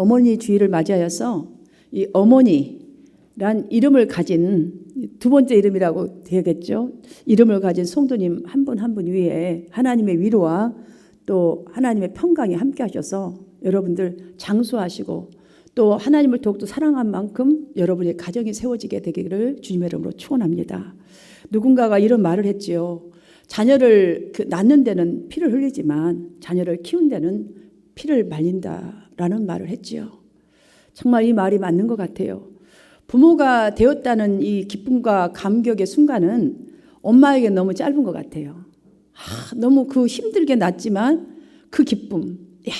어머니 주일을 맞이하여서 이 어머니란 이름을 가진 두 번째 이름이라고 되겠죠. 이름을 가진 성도님 한 분 한 분 위에 하나님의 위로와 또 하나님의 평강이 함께 하셔서 여러분들 장수하시고 또 하나님을 더욱더 사랑한 만큼 여러분의 가정이 세워지게 되기를 주님의 이름으로 축원합니다. 누군가가 이런 말을 했지요. 자녀를 낳는 데는 피를 흘리지만 자녀를 키운 데는 피를 말린다라는 말을 했지요. 정말 이 말이 맞는 것 같아요. 부모가 되었다는 이 기쁨과 감격의 순간은 엄마에게 너무 짧은 것 같아요. 너무 그 힘들게 낳았지만 그 기쁨, 야,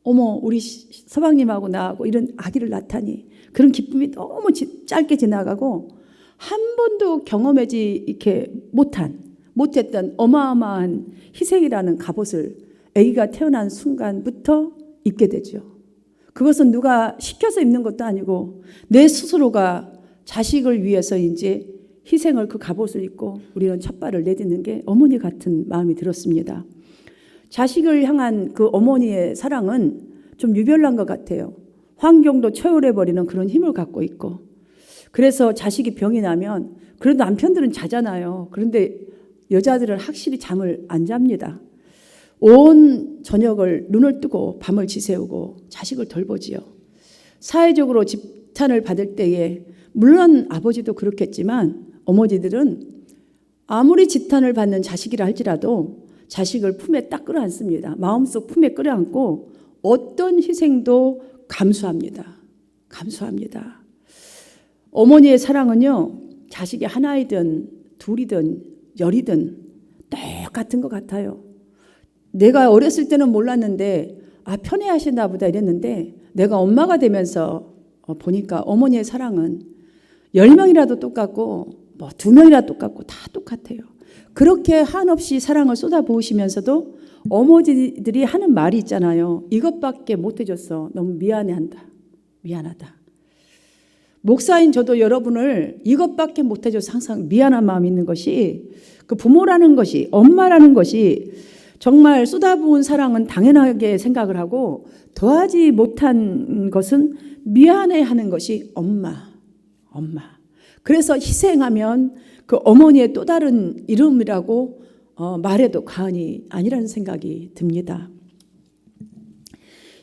어머 우리 서방님하고 나하고 이런 아기를 낳다니 그런 기쁨이 너무 짧게 지나가고 한 번도 경험하지 이렇게 못했던 어마어마한 희생이라는 갑옷을 아기가 태어난 순간부터 입게 되죠. 그것은 누가 시켜서 입는 것도 아니고 내 스스로가 자식을 위해서 이제 희생을 그 갑옷을 입고 우리는 첫발을 내딛는 게 어머니 같은 마음이 들었습니다. 자식을 향한 그 어머니의 사랑은 좀 유별난 것 같아요. 환경도 초월해버리는 그런 힘을 갖고 있고 그래서 자식이 병이 나면 그래도 남편들은 자잖아요. 그런데 여자들은 확실히 잠을 안 잡니다. 온 저녁을 눈을 뜨고 밤을 지새우고 자식을 돌보지요. 사회적으로 집탄을 받을 때에 물론 아버지도 그렇겠지만 어머니들은 아무리 지탄을 받는 자식이라 할지라도 자식을 품에 딱 끌어안습니다. 마음속 품에 끌어안고 어떤 희생도 감수합니다. 어머니의 사랑은요, 자식이 하나이든 둘이든 열이든 똑같은 것 같아요. 내가 어렸을 때는 몰랐는데 편애하시나 보다 이랬는데 내가 엄마가 되면서 보니까 어머니의 사랑은 10명이라도 똑같고 2명이라도 똑같고 다 똑같아요. 그렇게 한없이 사랑을 쏟아부으시면서도 어머니들이 하는 말이 있잖아요. 이것밖에 못해줬어. 너무 미안하다. 목사인 저도 여러분을 이것밖에 못해줘서 항상 미안한 마음이 있는 것이 그 부모라는 것이 엄마라는 것이 정말 쏟아부은 사랑은 당연하게 생각을 하고 더하지 못한 것은 미안해하는 것이 엄마. 그래서 희생하면 그 어머니의 또 다른 이름이라고 말해도 과언이 아니라는 생각이 듭니다.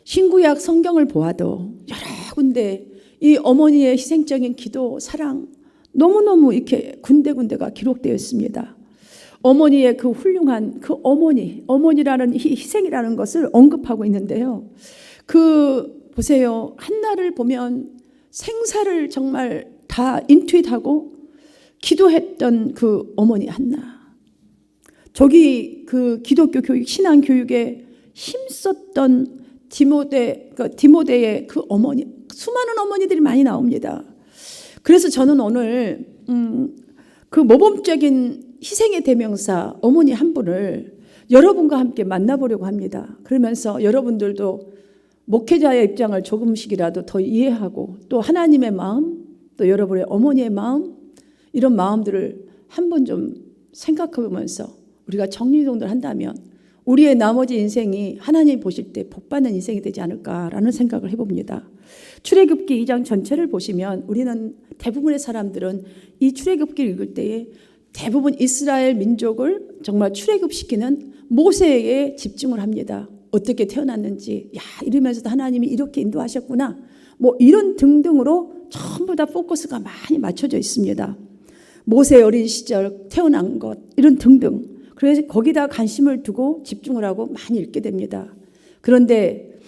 신구약 성경을 보아도 여러 군데 이 어머니의 희생적인 기도, 사랑 너무너무 이렇게 군데군데가 기록되어 있습니다. 어머니의 그 훌륭한 그 어머니라는 희생이라는 것을 언급하고 있는데요. 보세요. 한나를 보면 생사를 정말 다 인투잇하고 기도했던 그 어머니 한나. 저기 그 기독교 교육, 신앙 교육에 힘썼던 디모데의 그 어머니, 수많은 어머니들이 많이 나옵니다. 그래서 저는 오늘 그 모범적인 희생의 대명사 어머니 한 분을 여러분과 함께 만나보려고 합니다. 그러면서 여러분들도 목회자의 입장을 조금씩이라도 더 이해하고 또 하나님의 마음, 또 여러분의 어머니의 마음, 이런 마음들을 한번 좀 생각해보면서 우리가 정리정돈을 한다면 우리의 나머지 인생이 하나님 보실 때 복받는 인생이 되지 않을까라는 생각을 해봅니다. 출애굽기 2장 전체를 보시면 우리는 대부분의 사람들은 이 출애굽기를 읽을 때에 대부분 이스라엘 민족을 정말 출애굽시키는 모세에게 집중을 합니다. 어떻게 태어났는지, 이러면서도 하나님이 이렇게 인도하셨구나. 이런 등등으로 전부 다 포커스가 많이 맞춰져 있습니다. 모세 어린 시절 태어난 것, 이런 등등. 그래서 거기다 관심을 두고 집중을 하고 많이 읽게 됩니다. 그런데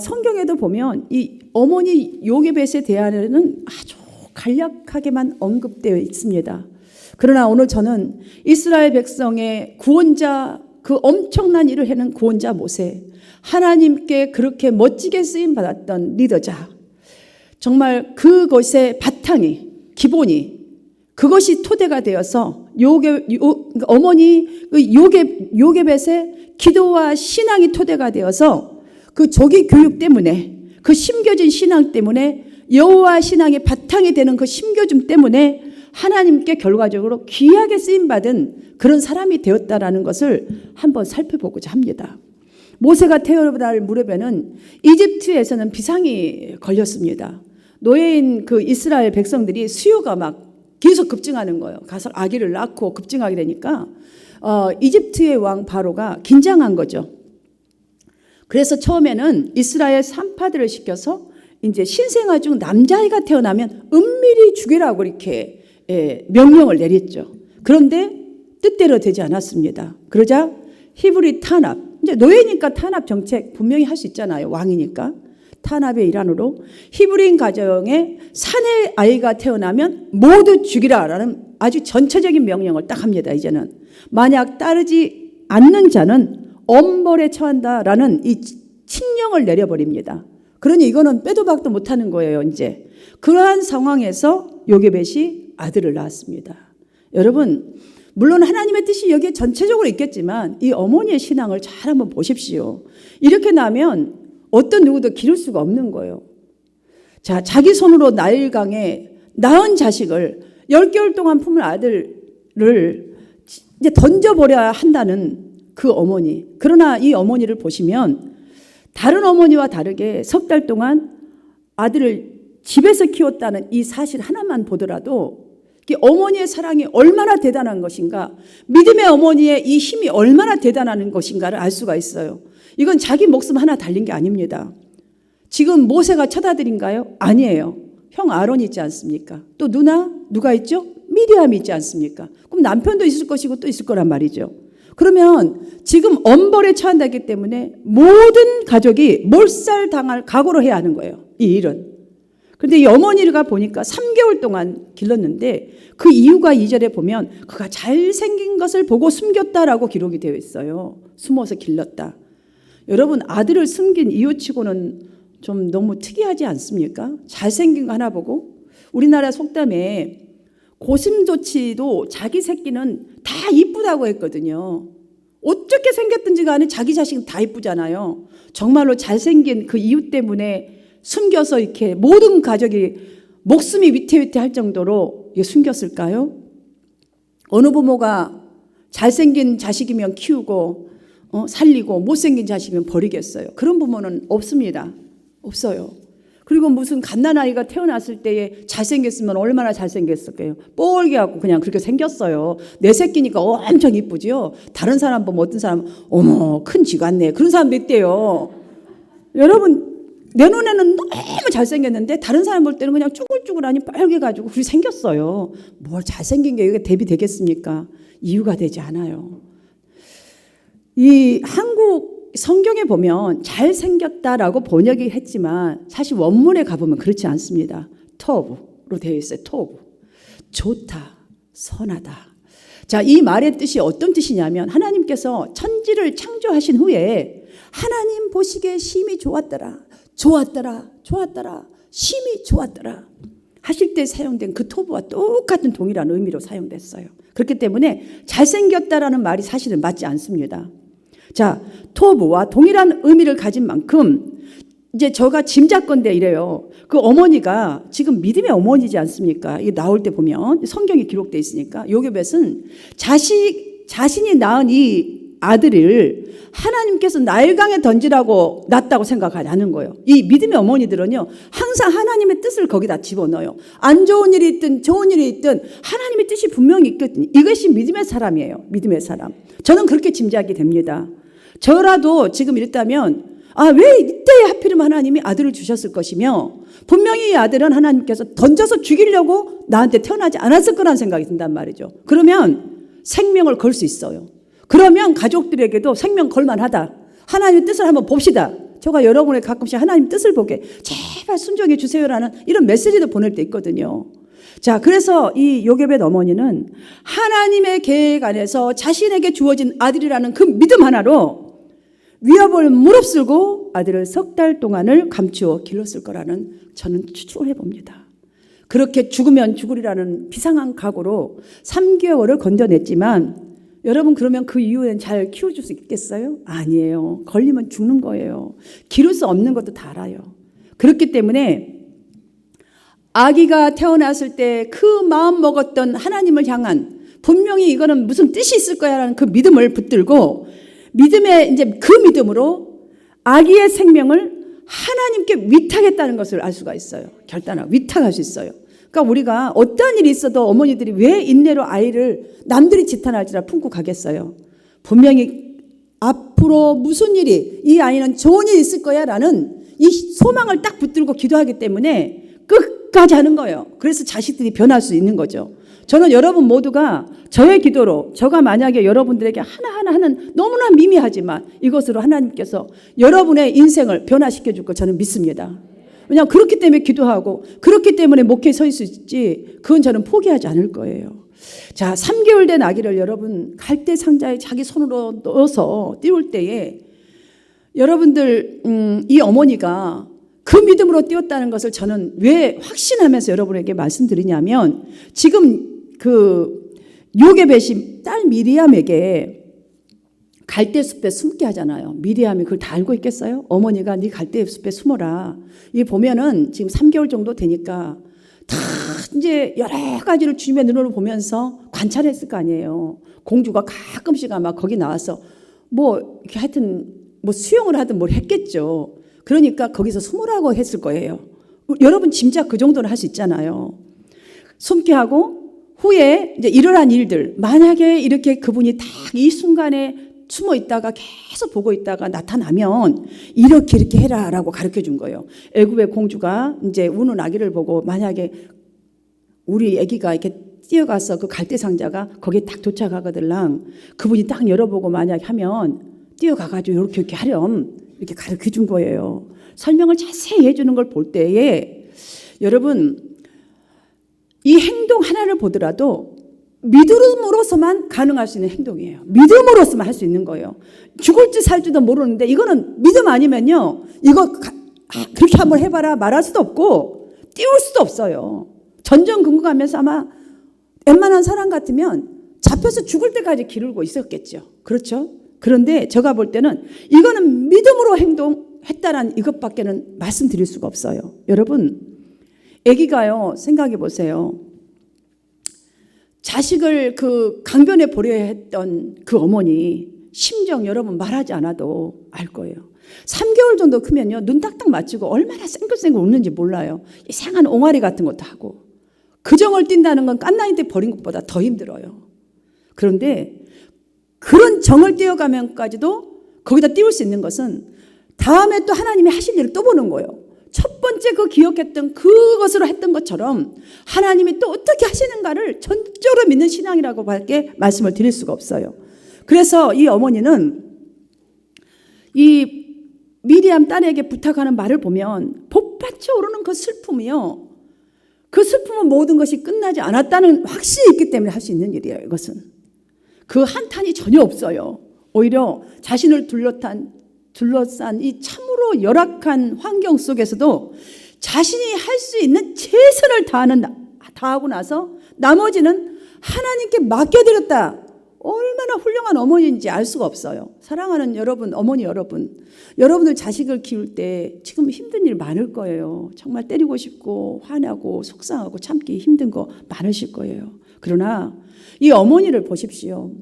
성경에도 보면 이 어머니 요게벳에 대하여는 아주 간략하게만 언급되어 있습니다. 그러나 오늘 저는 이스라엘 백성의 구원자, 그 엄청난 일을 해낸 구원자 모세, 하나님께 그렇게 멋지게 쓰임받았던 리더자, 정말 그것의 바탕이, 기본이, 그것이 토대가 되어서 어머니 요게벳의 기도와 신앙이 토대가 되어서 그 조기 교육 때문에, 그 심겨진 신앙 때문에, 여호와 신앙의 바탕이 되는 그 심겨줌 때문에 하나님께 결과적으로 귀하게 쓰임받은 그런 사람이 되었다라는 것을 한번 살펴보고자 합니다. 모세가 태어날 무렵에는 이집트에서는 비상이 걸렸습니다. 노예인 그 이스라엘 백성들이 수요가 막 계속 급증하는 거예요. 가서 아기를 낳고 급증하게 되니까 이집트의 왕 바로가 긴장한 거죠. 그래서 처음에는 이스라엘 산파들을 시켜서 이제 신생아 중 남자아이가 태어나면 은밀히 죽이라고 이렇게 명령을 내렸죠. 그런데 뜻대로 되지 않았습니다. 그러자 히브리 탄압, 이제 노예니까 탄압 정책 분명히 할 수 있잖아요. 왕이니까. 탄압의 일환으로 히브리인 가정에 사내 아이가 태어나면 모두 죽이라라는 아주 전체적인 명령을 딱 합니다. 이제는 만약 따르지 않는 자는 엄벌에 처한다라는 이 칙령을 내려버립니다. 그러니 이거는 빼도 박도 못하는 거예요. 이제 그러한 상황에서 요게벳이 아들을 낳았습니다. 여러분, 물론 하나님의 뜻이 여기에 전체적으로 있겠지만 이 어머니의 신앙을 잘 한번 보십시오. 이렇게 나면 어떤 누구도 기를 수가 없는 거예요. 자, 자기 손으로 나일강에 낳은 자식을 10개월 동안 품은 아들을 이제 던져버려야 한다는 그 어머니. 그러나 이 어머니를 보시면 다른 어머니와 다르게 석 달 동안 아들을 집에서 키웠다는 이 사실 하나만 보더라도 어머니의 사랑이 얼마나 대단한 것인가, 믿음의 어머니의 이 힘이 얼마나 대단한 것인가를 알 수가 있어요. 이건 자기 목숨 하나 달린 게 아닙니다. 지금 모세가 처다들인가요? 아니에요. 형 아론이 있지 않습니까? 또 누가 있죠? 미리암이 있지 않습니까? 그럼 남편도 있을 것이고 또 있을 거란 말이죠. 그러면 지금 엄벌에 처한다기 때문에 모든 가족이 몰살당할 각오를 해야 하는 거예요. 이 일은. 그런데 이 어머니가 보니까 3개월 동안 길렀는데 그 이유가 2절에 보면 그가 잘생긴 것을 보고 숨겼다라고 기록이 되어 있어요. 숨어서 길렀다. 여러분, 아들을 숨긴 이유치고는 좀 너무 특이하지 않습니까? 잘생긴 거 하나 보고. 우리나라 속담에 고슴도치도 자기 새끼는 다 이쁘다고 했거든요. 어떻게 생겼든지 간에 자기 자식은 다 이쁘잖아요. 정말로 잘생긴 그 이유 때문에 숨겨서 이렇게 모든 가족이 목숨이 위태위태할 정도로 숨겼을까요? 어느 부모가 잘생긴 자식이면 키우고 살리고 못생긴 자식이면 버리겠어요? 그런 부모는 없습니다. 없어요. 그리고 무슨 갓난아이가 태어났을 때에 잘생겼으면 얼마나 잘생겼을까요? 뻘게 갖고 그냥 그렇게 생겼어요. 내 새끼니까 엄청 이쁘죠. 다른 사람 보면 어떤 사람은 어머 큰 쥐 같네. 그런 사람도 있대요. 여러분, 내 눈에는 너무 잘생겼는데 다른 사람 볼 때는 그냥 쭈글쭈글하니 빨개가지고 그렇게 생겼어요. 뭘 잘생긴 게 이게 대비 되겠습니까? 이유가 되지 않아요. 이 한국 성경에 보면 잘생겼다라고 번역이 했지만 사실 원문에 가보면 그렇지 않습니다. 토브로 되어 있어요. 토브. 좋다, 선하다. 자, 이 말의 뜻이 어떤 뜻이냐면 하나님께서 천지를 창조하신 후에 하나님 보시기에 심히 좋았더라. 좋았더라. 좋았더라. 심히 좋았더라. 하실 때 사용된 그 토브와 똑같은 동일한 의미로 사용됐어요. 그렇기 때문에 잘생겼다라는 말이 사실은 맞지 않습니다. 자, 토브와 동일한 의미를 가진 만큼 이제 제가 짐작건데 이래요. 그 어머니가 지금 믿음의 어머니지 않습니까? 이게 나올 때 보면 성경에 기록되어 있으니까 요게벳은 자신이 낳은 이 아들을 하나님께서 나일강에 던지라고 낳았다고 생각하는 거예요. 이 믿음의 어머니들은요, 항상 하나님의 뜻을 거기다 집어넣어요. 안 좋은 일이 있든 좋은 일이 있든 하나님의 뜻이 분명히 있거든요. 이것이 믿음의 사람이에요. 믿음의 사람. 저는 그렇게 짐작이 됩니다. 저라도 지금 이랬다면 왜 이때에 하필이면 하나님이 아들을 주셨을 것이며 분명히 이 아들은 하나님께서 던져서 죽이려고 나한테 태어나지 않았을 거라는 생각이 든단 말이죠. 그러면 생명을 걸 수 있어요. 그러면 가족들에게도 생명 걸만하다. 하나님의 뜻을 한번 봅시다. 제가 여러분의 가끔씩 하나님 뜻을 보게 제발 순종해 주세요라는 이런 메시지도 보낼 때 있거든요. 자, 그래서 이 요게벳 어머니는 하나님의 계획 안에서 자신에게 주어진 아들이라는 그 믿음 하나로 위협을 무릅쓰고 아들을 석 달 동안을 감추어 길렀을 거라는 저는 추측을 해봅니다. 그렇게 죽으면 죽으리라는 비상한 각오로 3개월을 건져냈지만 여러분, 그러면 그 이후엔 잘 키워줄 수 있겠어요? 아니에요. 걸리면 죽는 거예요. 기를 수 없는 것도 다 알아요. 그렇기 때문에 아기가 태어났을 때 그 마음 먹었던 하나님을 향한 분명히 이거는 무슨 뜻이 있을 거야라는 그 믿음을 붙들고 믿음의 이제 그 믿음으로 아기의 생명을 하나님께 위탁했다는 것을 알 수가 있어요. 결단하고 위탁할 수 있어요. 그러니까 우리가 어떠한 일이 있어도 어머니들이 왜 인내로 아이를 남들이 지탄할지라 품고 가겠어요. 분명히 앞으로 무슨 일이, 이 아이는 좋은 일이 있을 거야 라는 이 소망을 딱 붙들고 기도하기 때문에 끝까지 하는 거예요. 그래서 자식들이 변할 수 있는 거죠. 저는 여러분 모두가 저의 기도로, 저가 만약에 여러분들에게 하나하나 하는 너무나 미미하지만 이것으로 하나님께서 여러분의 인생을 변화시켜 줄 거 저는 믿습니다. 왜냐하면 그렇기 때문에 기도하고 그렇기 때문에 목회에 서 있을 수 있지, 그건 저는 포기하지 않을 거예요. 자, 3개월 된 아기를 여러분 갈대 상자에 자기 손으로 넣어서 띄울 때에 여러분들 이 어머니가 그 믿음으로 띄웠다는 것을 저는 왜 확신하면서 여러분에게 말씀드리냐면, 지금 그 요게벳이 딸 미리암에게 갈대숲에 숨게 하잖아요. 미리암이 그걸 다 알고 있겠어요? 어머니가 네 갈대숲에 숨어라. 이 보면은 지금 3개월 정도 되니까 다 이제 여러 가지를 주님의 눈으로 보면서 관찰했을 거 아니에요. 공주가 가끔씩 아마 거기 나와서 뭐 이렇게 하여튼 뭐 수영을 하든 뭘 했겠죠. 그러니까 거기서 숨으라고 했을 거예요. 여러분 짐작 그 정도는 할 수 있잖아요. 숨게 하고 후에 이제 일어난 일들, 만약에 이렇게 그분이 딱 이 순간에 숨어 있다가 계속 보고 있다가 나타나면 이렇게 해라라고 가르쳐 준 거예요. 애굽의 공주가 이제 우는 아기를 보고 만약에 우리 아기가 이렇게 뛰어가서 그 갈대 상자가 거기에 딱 도착하거들랑 그분이 딱 열어보고 만약 하면 뛰어가가지고 이렇게 하렴, 이렇게 가르쳐 준 거예요. 설명을 자세히 해주는 걸 볼 때에 여러분 이 행동 하나를 보더라도 믿음으로서만 가능할 수 있는 행동이에요. 믿음으로서만 할 수 있는 거예요. 죽을지 살지도 모르는데 이거는 믿음 아니면요, 이거 그렇게 한번 해봐라 말할 수도 없고 띄울 수도 없어요. 전전긍긍하면서 아마 웬만한 사람 같으면 잡혀서 죽을 때까지 기르고 있었겠죠. 그렇죠? 그런데 제가 볼 때는 이거는 믿음으로 행동했다라는 이것밖에는 말씀드릴 수가 없어요. 여러분, 아기가요, 생각해 보세요. 자식을 그 강변에 버려야 했던 그 어머니 심정 여러분 말하지 않아도 알 거예요. 3개월 정도 크면요, 눈 딱딱 맞추고 얼마나 쌩글쌩글 웃는지 몰라요. 이상한 옹알이 같은 것도 하고. 그 정을 띈다는 건 깐나이 때 버린 것보다 더 힘들어요. 그런데 그런 정을 띄어가면까지도 거기다 띄울 수 있는 것은 다음에 또 하나님이 하실 일을 또 보는 거예요. 첫 번째 그 기억했던 그것으로 했던 것처럼 하나님이 또 어떻게 하시는가를 전적으로 믿는 신앙이라고 밖에 말씀을 드릴 수가 없어요. 그래서 이 어머니는 이 미리암 딸에게 부탁하는 말을 보면 복받쳐 오르는 그 슬픔이요, 그 슬픔은 모든 것이 끝나지 않았다는 확신이 있기 때문에 할 수 있는 일이에요. 이것은 그 한탄이 전혀 없어요. 오히려 자신을 둘러싼 이 참으로 열악한 환경 속에서도 자신이 할 수 있는 최선을 다하고 나서 나머지는 하나님께 맡겨드렸다. 얼마나 훌륭한 어머니인지 알 수가 없어요. 사랑하는 여러분, 어머니 여러분, 여러분들 자식을 키울 때 지금 힘든 일 많을 거예요. 정말 때리고 싶고 화나고 속상하고 참기 힘든 거 많으실 거예요. 그러나 이 어머니를 보십시오.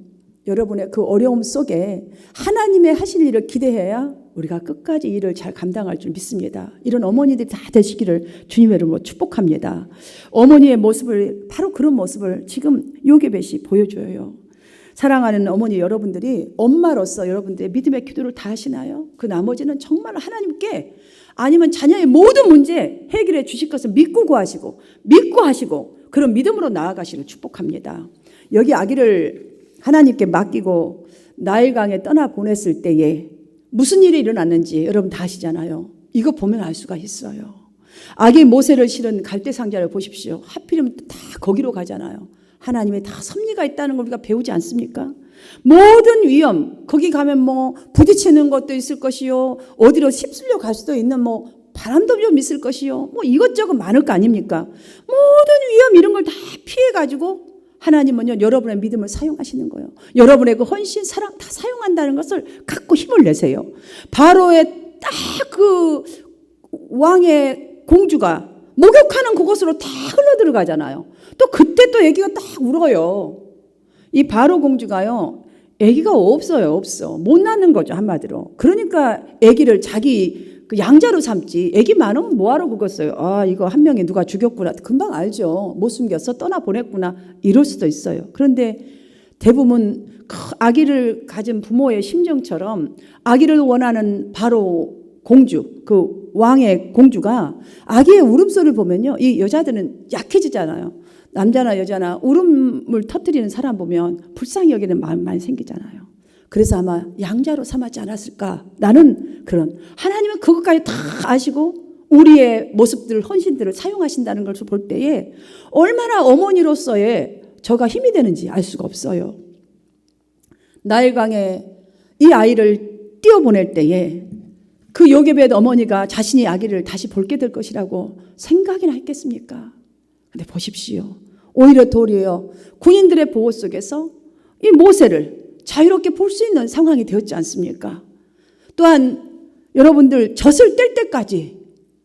여러분의 그 어려움 속에 하나님의 하실 일을 기대해야 우리가 끝까지 일을 잘 감당할 줄 믿습니다. 이런 어머니들이 다 되시기를 주님의 이름으로 축복합니다. 어머니의 모습을, 바로 그런 모습을 지금 요게벳이 보여줘요. 사랑하는 어머니 여러분들이 엄마로서 여러분들의 믿음의 기도를 다 하시나요? 그 나머지는 정말 하나님께, 아니면 자녀의 모든 문제 해결해 주실 것을 믿고 구하시고 믿고 하시고 그런 믿음으로 나아가시를 축복합니다. 여기 아기를 하나님께 맡기고 나일강에 떠나보냈을 때에 무슨 일이 일어났는지 여러분 다 아시잖아요. 이거 보면 알 수가 있어요. 아기 모세를 실은 갈대 상자를 보십시오. 하필이면 다 거기로 가잖아요. 하나님의 다 섭리가 있다는 걸 우리가 배우지 않습니까? 모든 위험, 거기 가면 뭐 부딪히는 것도 있을 것이요, 어디로 휩쓸려 갈 수도 있는 뭐 바람도 좀 있을 것이요, 뭐 이것저것 많을 거 아닙니까? 모든 위험 이런 걸 다 피해가지고 하나님은요, 여러분의 믿음을 사용하시는 거예요. 여러분의 그 헌신, 사랑 다 사용한다는 것을 갖고 힘을 내세요. 바로의 딱 그 왕의 공주가 목욕하는 그곳으로 다 흘러 들어가잖아요. 또 그때 또 애기가 딱 울어요. 이 바로 공주가요, 아기가 없어요. 없어. 못 낳는 거죠, 한마디로. 그러니까 아기를 자기 그 양자로 삼지. 아기 많으면 뭐하러 그었어요. 아, 이거 한 명이 누가 죽였구나. 금방 알죠. 못 숨겼어. 떠나보냈구나. 이럴 수도 있어요. 그런데 대부분 그 아기를 가진 부모의 심정처럼 아기를 원하는 바로 공주, 그 왕의 공주가 아기의 울음소리를 보면요, 이 여자들은 약해지잖아요. 남자나 여자나 울음을 터뜨리는 사람 보면 불쌍히 여기는 마음 많이 생기잖아요. 그래서 아마 양자로 삼았지 않았을까? 나는 그런, 하나님은 그것까지 다 아시고 우리의 모습들, 헌신들을 사용하신다는 것을 볼 때에 얼마나 어머니로서의 저가 힘이 되는지 알 수가 없어요. 나일강에 이 아이를 띄워보낼 때에 그 요게벳 어머니가 자신이 아기를 다시 볼게 될 것이라고 생각이나 했겠습니까? 근데 보십시오. 오히려 도리어 군인들의 보호 속에서 이 모세를 자유롭게 볼 수 있는 상황이 되었지 않습니까? 또한 여러분들 젖을 뗄 때까지,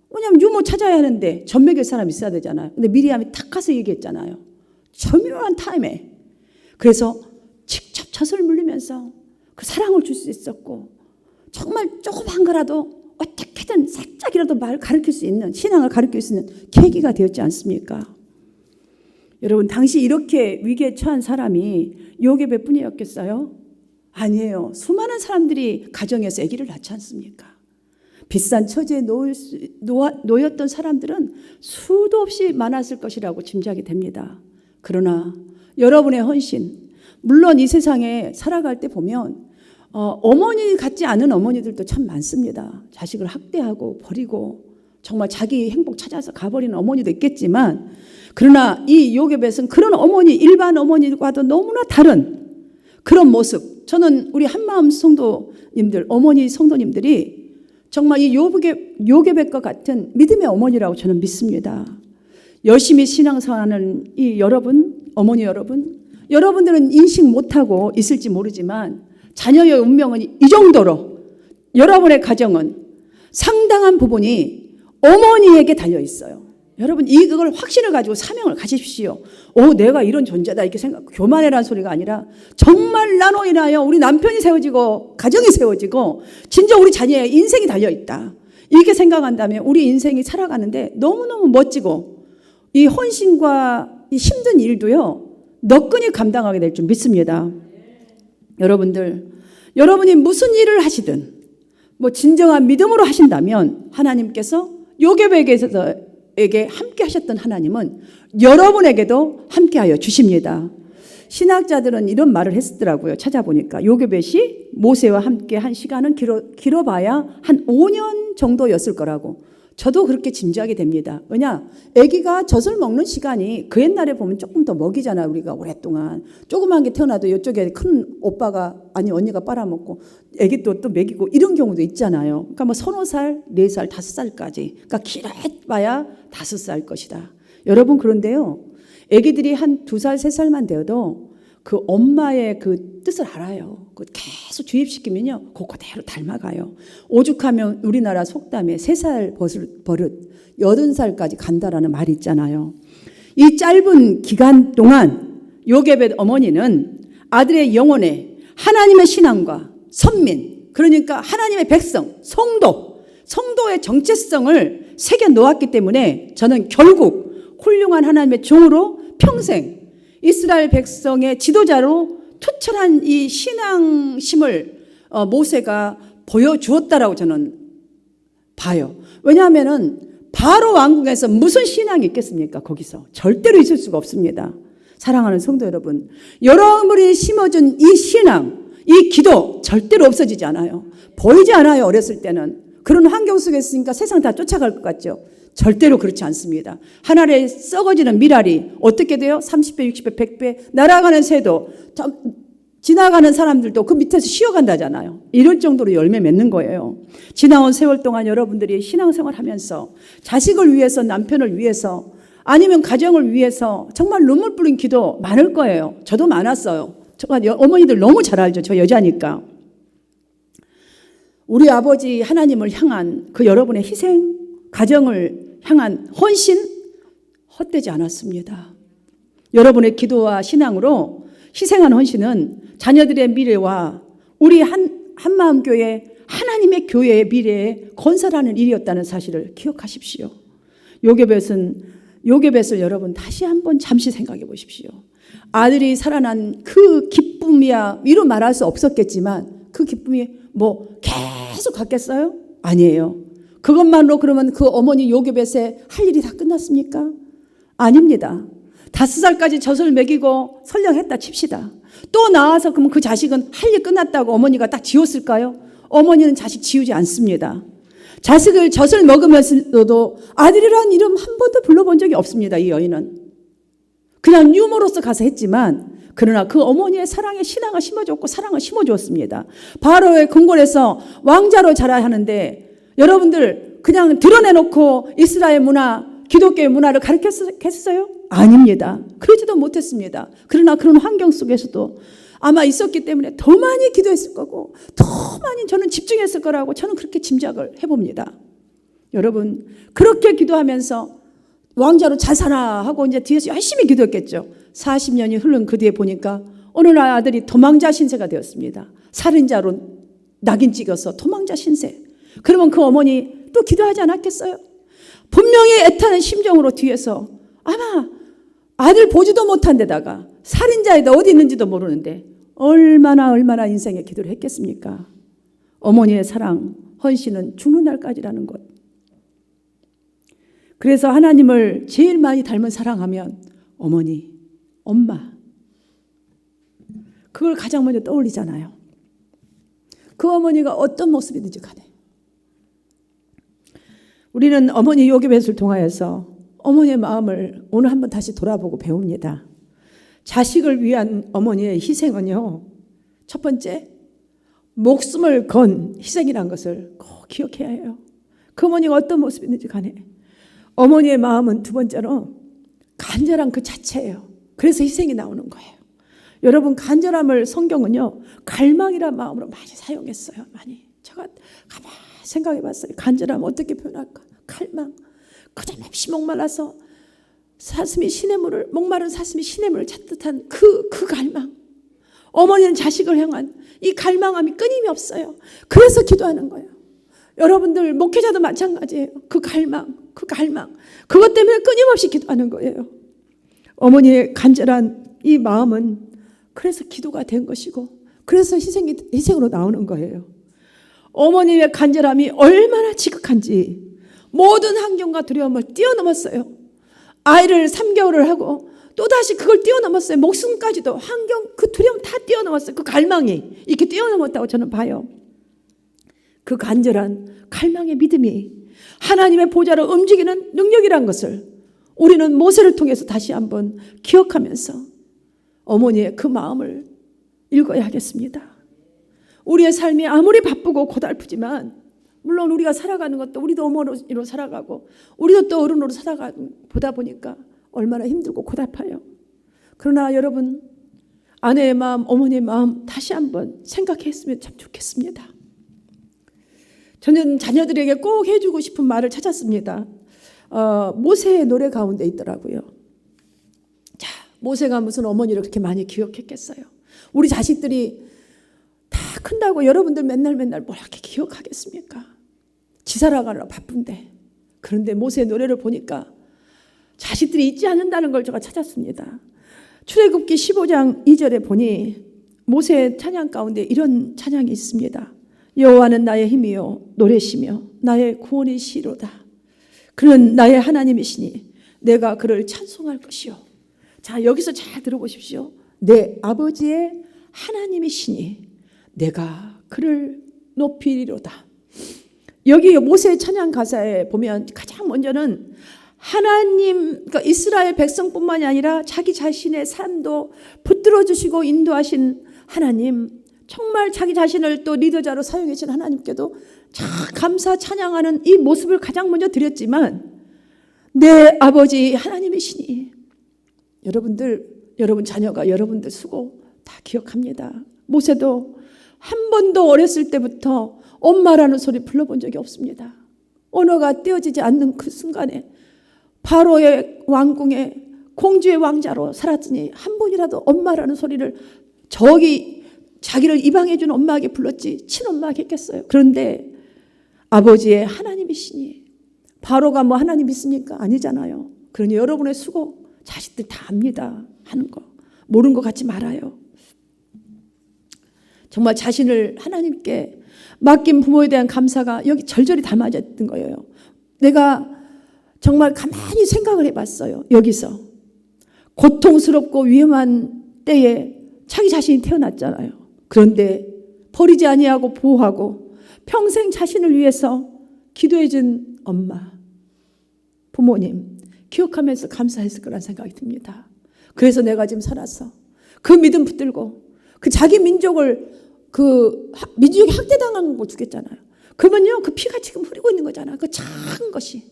왜냐하면 유모 찾아야 하는데 젖 먹일 사람이 있어야 되잖아요. 근데 미리암이 탁 가서 얘기했잖아요. 절묘한 타임에. 그래서 직접 젖을 물리면서 그 사랑을 줄 수 있었고, 정말 조그만 거라도 어떻게든 살짝이라도 말 가르칠 수 있는, 신앙을 가르칠 수 있는 계기가 되었지 않습니까? 여러분, 당시 이렇게 위기에 처한 사람이 요게벳 뿐이었겠어요? 아니에요. 수많은 사람들이 가정에서 아기를 낳지 않습니까? 비싼 처지에 놓였던 사람들은 수도 없이 많았을 것이라고 짐작이 됩니다. 그러나 여러분의 헌신, 물론 이 세상에 살아갈 때 보면 어머니 같지 않은 어머니들도 참 많습니다. 자식을 학대하고 버리고 정말 자기 행복 찾아서 가버리는 어머니도 있겠지만, 그러나 이 요게벳은 그런 어머니, 일반 어머니과도 너무나 다른 그런 모습. 저는 우리 한마음 성도님들, 어머니 성도님들이 정말 이 요게벳과 같은 믿음의 어머니라고 저는 믿습니다. 열심히 신앙생활하는 이 여러분, 어머니 여러분, 여러분들은 인식 못하고 있을지 모르지만 자녀의 운명은 이 정도로 여러분의 가정은 상당한 부분이 어머니에게 달려 있어요. 여러분, 이걸 확신을 가지고 사명을 가지십시오. 내가 이런 존재다 이렇게 생각, 교만해라는 소리가 아니라 정말 나로 인하여 우리 남편이 세워지고 가정이 세워지고 진짜 우리 자녀의 인생이 달려 있다, 이렇게 생각한다면 우리 인생이 살아가는데 너무너무 멋지고, 이 헌신과 이 힘든 일도요 너끈히 감당하게 될 줄 믿습니다. 여러분들, 여러분이 무슨 일을 하시든 뭐 진정한 믿음으로 하신다면 하나님께서 요게벳에게 함께 하셨던 하나님은 여러분에게도 함께 하여 주십니다. 신학자들은 이런 말을 했더라고요. 찾아보니까 요게벳이 모세와 함께 한 시간은 길어봐야 한 5년 정도였을 거라고. 저도 그렇게 짐작이 됩니다. 왜냐, 아기가 젖을 먹는 시간이 그 옛날에 보면 조금 더 먹이잖아요. 우리가 오랫동안 조그만 게 태어나도 이쪽에 큰 오빠가 아니 언니가 빨아먹고 아기 또 먹이고 이런 경우도 있잖아요. 그러니까 뭐 3-4살, 4살, 5살까지, 그러니까 길어봐야 5살 것이다. 여러분, 그런데요, 아기들이 한 2살, 3살만 되어도 그 엄마의 그 뜻을 알아요. 계속 주입시키면요, 그대로 닮아가요. 오죽하면 우리나라 속담에 3살 버릇 80살까지 간다라는 말이 있잖아요. 이 짧은 기간 동안 요게벳 어머니는 아들의 영혼에 하나님의 신앙과 선민, 그러니까 하나님의 백성, 성도의 정체성을 새겨 놓았기 때문에 저는 결국 훌륭한 하나님의 종으로 평생 이스라엘 백성의 지도자로 투철한 이 신앙심을 모세가 보여주었다라고 저는 봐요. 왜냐하면은 바로 왕궁에서 무슨 신앙이 있겠습니까? 거기서 절대로 있을 수가 없습니다. 사랑하는 성도 여러분, 여러분이 심어준 이 신앙, 이 기도 절대로 없어지지 않아요. 보이지 않아요. 어렸을 때는 그런 환경 속에 있으니까 세상 다 쫓아갈 것 같죠. 절대로 그렇지 않습니다. 하늘에 썩어지는 미랄이 어떻게 돼요? 30배, 60배, 100배 날아가는 새도, 지나가는 사람들도 그 밑에서 쉬어간다잖아요. 이럴 정도로 열매 맺는 거예요. 지나온 세월 동안 여러분들이 신앙생활 하면서 자식을 위해서, 남편을 위해서, 아니면 가정을 위해서 정말 눈물 뿌린 기도 많을 거예요. 저도 많았어요. 어머니들 너무 잘 알죠. 저 여자니까. 우리 아버지 하나님을 향한 그 여러분의 희생, 가정을 향한 헌신 헛되지 않았습니다. 여러분의 기도와 신앙으로 희생한 헌신은 자녀들의 미래와 우리 한마음교회 하나님의 교회의 미래에 건설하는 일이었다는 사실을 기억하십시오. 요괴벳을 여러분 다시 한번 잠시 생각해 보십시오. 아들이 살아난 그 기쁨이야 이루 말할 수 없었겠지만 그 기쁨이 뭐 계속 갔겠어요? 아니에요. 그것만으로 그러면 그 어머니 요괴벳에 할 일이 다 끝났습니까? 아닙니다. 5살까지 젖을 먹이고 설령했다 칩시다. 또 나와서 그러면 그 자식은 할 일 끝났다고 어머니가 딱 지웠을까요? 어머니는 자식 지우지 않습니다. 자식을 젖을 먹으면서도 아들이라는 이름 한 번도 불러본 적이 없습니다. 이 여인은. 그냥 유머로서 가서 했지만 그러나 그 어머니의 사랑에 신앙을 심어줬고 사랑을 심어주었습니다. 바로의 궁궐에서 왕자로 자라야 하는데 여러분들 그냥 드러내놓고 이스라엘 문화, 기독교의 문화를 가르쳤겠어요? 아닙니다. 그러지도 못했습니다. 그러나 그런 환경 속에서도 아마 있었기 때문에 더 많이 기도했을 거고 더 많이 저는 집중했을 거라고 저는 그렇게 짐작을 해봅니다. 여러분 그렇게 기도하면서 왕자로 잘 살아 하고 이제 뒤에서 열심히 기도했겠죠. 40년이 흐른 그 뒤에 보니까 어느 날 아들이 도망자 신세가 되었습니다. 살인자로 낙인 찍어서 도망자 신세. 그러면 그 어머니 또 기도하지 않았겠어요? 분명히 애타는 심정으로 뒤에서 아마 아들 보지도 못한 데다가 살인자에다 어디 있는지도 모르는데 얼마나 인생에 기도를 했겠습니까? 어머니의 사랑, 헌신은 죽는 날까지라는 것. 그래서 하나님을 제일 많이 닮은 사랑하면 어머니, 엄마. 그걸 가장 먼저 떠올리잖아요. 그 어머니가 어떤 모습이든지 간에. 우리는 어머니 요괴벳을 통하여서 어머니의 마음을 오늘 한번 다시 돌아보고 배웁니다. 자식을 위한 어머니의 희생은요. 첫 번째, 목숨을 건 희생이라는 것을 꼭 기억해야 해요. 그 어머니가 어떤 모습이든지 간에. 어머니의 마음은 두 번째로 간절한 그 자체예요. 그래서 희생이 나오는 거예요. 여러분 간절함을 성경은요. 갈망이라는 마음으로 많이 사용했어요. 많이. 제가 가만히 생각해 봤어요. 간절함 어떻게 표현할까? 갈망. 그다음없이 목말라서 목마른 사슴이 시냇물을 찾듯한 그 갈망. 어머니는 자식을 향한 이 갈망함이 끊임이 없어요. 그래서 기도하는 거예요. 여러분들 목회자도 마찬가지예요. 그 갈망. 그것 때문에 끊임없이 기도하는 거예요. 어머니의 간절한 이 마음은 그래서 기도가 된 것이고 그래서 희생으로 나오는 거예요. 어머니의 간절함이 얼마나 지극한지 모든 환경과 두려움을 뛰어넘었어요. 아이를 3개월을 하고 또다시 그걸 뛰어넘었어요. 목숨까지도 환경 그 두려움 다 뛰어넘었어요. 그 갈망이 이렇게 뛰어넘었다고 저는 봐요. 그 간절한 갈망의 믿음이 하나님의 보좌를 움직이는 능력이란 것을 우리는 모세를 통해서 다시 한번 기억하면서 어머니의 그 마음을 읽어야 하겠습니다. 우리의 삶이 아무리 바쁘고 고달프지만 물론 우리가 살아가는 것도 우리도 어머니로 살아가고 우리도 또 어른으로 살아가다 보니까 얼마나 힘들고 고달파요. 그러나 여러분 아내의 마음, 어머니의 마음 다시 한번 생각했으면 참 좋겠습니다. 저는 자녀들에게 꼭 해주고 싶은 말을 찾았습니다. 모세의 노래 가운데 있더라고요. 자, 모세가 무슨 어머니를 그렇게 많이 기억했겠어요. 우리 자식들이 다 큰다고 여러분들 맨날 뭘 이렇게 기억하겠습니까? 지살아가느라 바쁜데. 그런데 모세의 노래를 보니까 자식들이 잊지 않는다는 걸 제가 찾았습니다. 출애굽기 15장 2절에 보니 모세의 찬양 가운데 이런 찬양이 있습니다. 여호와는 나의 힘이요 노래시며 나의 구원이시로다. 그는 나의 하나님이시니 내가 그를 찬송할 것이요. 자, 여기서 잘 들어보십시오. 내 아버지의 하나님이시니 내가 그를 높이리로다. 여기 모세의 찬양 가사에 보면 가장 먼저는 하나님, 그러니까 이스라엘 백성뿐만이 아니라 자기 자신의 삶도 붙들어 주시고 인도하신 하나님, 정말 자기 자신을 또 리더자로 사용해 주신 하나님께도 참 감사 찬양하는 이 모습을 가장 먼저 드렸지만 내 아버지 하나님이시니 여러분 자녀가 여러분들 수고 다 기억합니다. 모세도 한 번도 어렸을 때부터 엄마라는 소리 불러본 적이 없습니다. 언어가 떼어지지 않는 그 순간에 바로의 왕궁에 공주의 왕자로 살았으니 한 번이라도 엄마라는 소리를 저기 자기를 입양해 준 엄마에게 불렀지 친엄마에게 했겠어요. 그런데 아버지의 하나님이시니 바로가 뭐 하나님 믿습니까? 아니잖아요. 그러니 여러분의 수고 자식들 다 압니다 하는 거 모르는 것 같지 말아요. 정말 자신을 하나님께 맡긴 부모에 대한 감사가 여기 절절히 담아져 있던 거예요. 내가 정말 가만히 생각을 해봤어요. 여기서 고통스럽고 위험한 때에 자기 자신이 태어났잖아요. 그런데 버리지 아니하고 보호하고 평생 자신을 위해서 기도해준 엄마, 부모님 기억하면서 감사했을 거란 생각이 듭니다. 그래서 내가 지금 살아서 그 믿음 붙들고 그 자기 민족을 그 민족이 학대당한 거 죽겠잖아요. 그러면요 그 피가 지금 흐르고 있는 거잖아요. 그 작은 것이.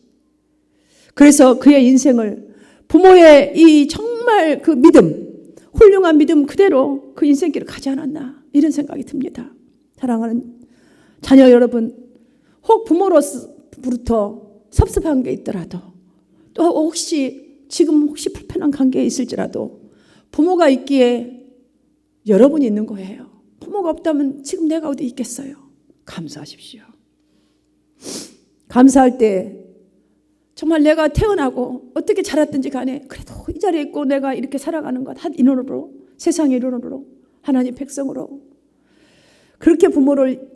그래서 그의 인생을 부모의 이 정말 그 믿음, 훌륭한 믿음 그대로 그 인생길을 가지 않았나 이런 생각이 듭니다. 사랑하는 자녀 여러분, 혹 부모로부터 섭섭한 게 있더라도 또 혹시 지금 혹시 불편한 관계에 있을지라도 부모가 있기에 여러분이 있는 거예요. 부모가 없다면 지금 내가 어디 있겠어요. 감사하십시오. 감사할 때 정말 내가 태어나고 어떻게 자랐든지 간에 그래도 이 자리에 있고 내가 이렇게 살아가는 것 한 인원으로 세상의 인원으로 하나님 백성으로 그렇게 부모를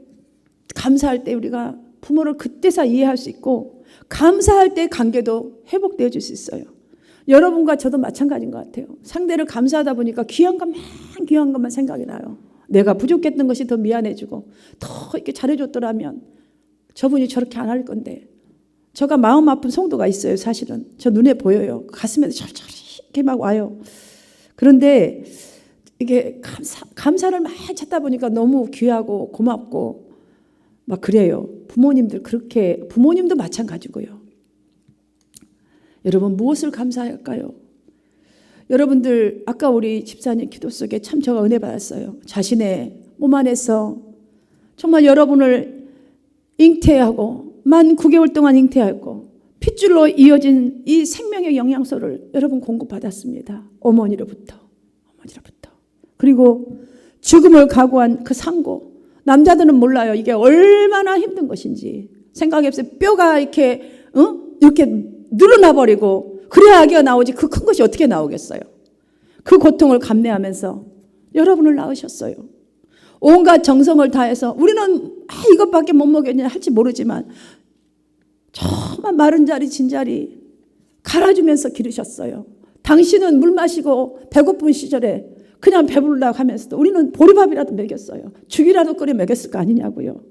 감사할 때 우리가 부모를 그때서 이해할 수 있고 감사할 때 관계도 회복되어질 수 있어요. 여러분과 저도 마찬가지인 것 같아요. 상대를 감사하다 보니까 귀한 것만 생각이 나요. 내가 부족했던 것이 더 미안해지고 더 이렇게 잘해줬더라면 저분이 저렇게 안 할 건데 제가 마음 아픈 성도가 있어요. 사실은 저 눈에 보여요. 가슴에도 철철 이렇게 막 와요. 그런데 이게 감사를 많이 찾다 보니까 너무 귀하고 고맙고 막 그래요. 부모님도 마찬가지고요. 여러분 무엇을 감사할까요? 여러분들 아까 우리 집사님 기도 속에 참 제가 은혜 받았어요. 자신의 몸 안에서 정말 여러분을 잉태하고 만 9개월 동안 잉태하고 핏줄로 이어진 이 생명의 영양소를 여러분 공급받았습니다. 어머니로부터. 그리고 죽음을 각오한 그 상고. 남자들은 몰라요. 이게 얼마나 힘든 것인지. 생각해 보세요. 뼈가 이렇게 늘어나 버리고 그래야 아기가 나오지 그 큰 것이 어떻게 나오겠어요. 그 고통을 감내하면서 여러분을 낳으셨어요. 온갖 정성을 다해서 우리는 이것밖에 못 먹였냐 할지 모르지만 정말 마른 자리 진자리 갈아주면서 기르셨어요. 당신은 물 마시고 배고픈 시절에 그냥 배부르려고 하면서도 우리는 보리밥이라도 먹였어요. 죽이라도 끓여 먹였을 거 아니냐고요.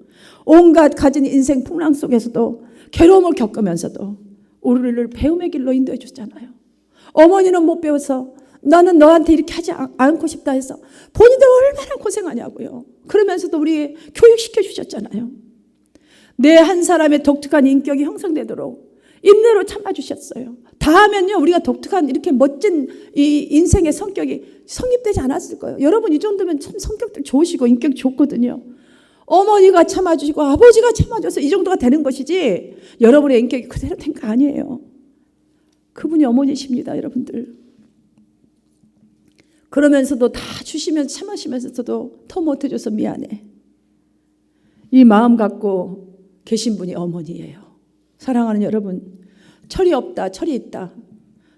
온갖 가진 인생 풍랑 속에서도 괴로움을 겪으면서도 우리를 배움의 길로 인도해 주잖아요. 어머니는 못 배워서 나는 너한테 이렇게 하지 않고 싶다 해서 본인들 얼마나 고생하냐고요. 그러면서도 우리 교육시켜 주셨잖아요. 내 한 사람의 독특한 인격이 형성되도록 인내로 참아주셨어요. 다 하면요 우리가 독특한 이렇게 멋진 이 인생의 성격이 성립되지 않았을 거예요. 여러분 이 정도면 참 성격들 좋으시고 인격 좋거든요. 어머니가 참아주시고 아버지가 참아줘서 이 정도가 되는 것이지 여러분의 인격이 그대로 된 거 아니에요. 그분이 어머니십니다. 여러분들. 그러면서도 다 주시면서 참으시면서도 더 못해줘서 미안해. 이 마음 갖고 계신 분이 어머니예요. 사랑하는 여러분, 철이 없다, 철이 있다.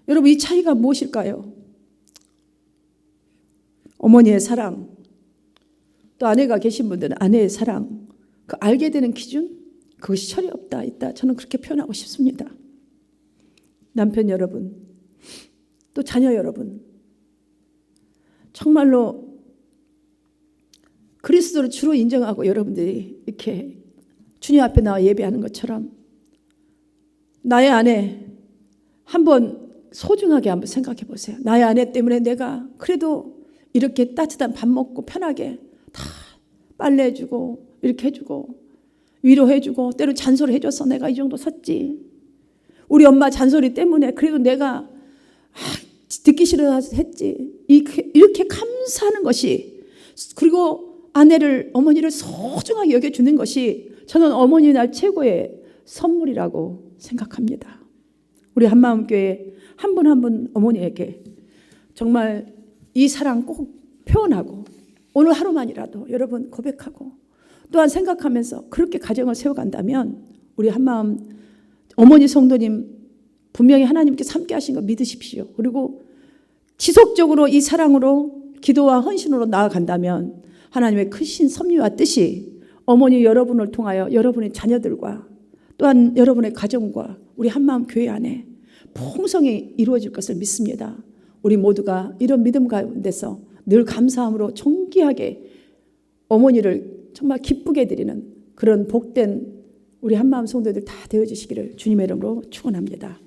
여러분 이 차이가 무엇일까요? 어머니의 사랑, 또 아내가 계신 분들은 아내의 사랑, 그 알게 되는 기준, 그것이 철이 없다, 있다. 저는 그렇게 표현하고 싶습니다. 남편 여러분, 또 자녀 여러분, 정말로 그리스도를 주로 인정하고 여러분들이 이렇게 주님 앞에 나와 예배하는 것처럼 나의 아내 한번 소중하게 한번 생각해 보세요. 나의 아내 때문에 내가 그래도 이렇게 따뜻한 밥 먹고 편하게 다 빨래해주고 이렇게 해주고 위로해주고 때로 잔소리해줘서 내가 이 정도 섰지. 우리 엄마 잔소리 때문에 그래도 내가 듣기 싫어서 했지. 이렇게 감사하는 것이, 그리고 아내를, 어머니를 소중하게 여겨주는 것이 저는 어머니 날 최고의 선물이라고 생각합니다. 우리 한마음교회 한 분 한 분 어머니에게 정말 이 사랑 꼭 표현하고 오늘 하루만이라도 여러분 고백하고 또한 생각하면서 그렇게 가정을 세워간다면 우리 한마음 어머니 성도님 분명히 하나님께서 함께 하신 거 믿으십시오. 그리고 지속적으로 이 사랑으로 기도와 헌신으로 나아간다면 하나님의 크신 섭리와 뜻이 어머니 여러분을 통하여 여러분의 자녀들과 또한 여러분의 가정과 우리 한마음 교회 안에 풍성히 이루어질 것을 믿습니다. 우리 모두가 이런 믿음 가운데서 늘 감사함으로 존귀하게 어머니를 정말 기쁘게 드리는 그런 복된 우리 한마음 성도들 다 되어주시기를 주님의 이름으로 축원합니다.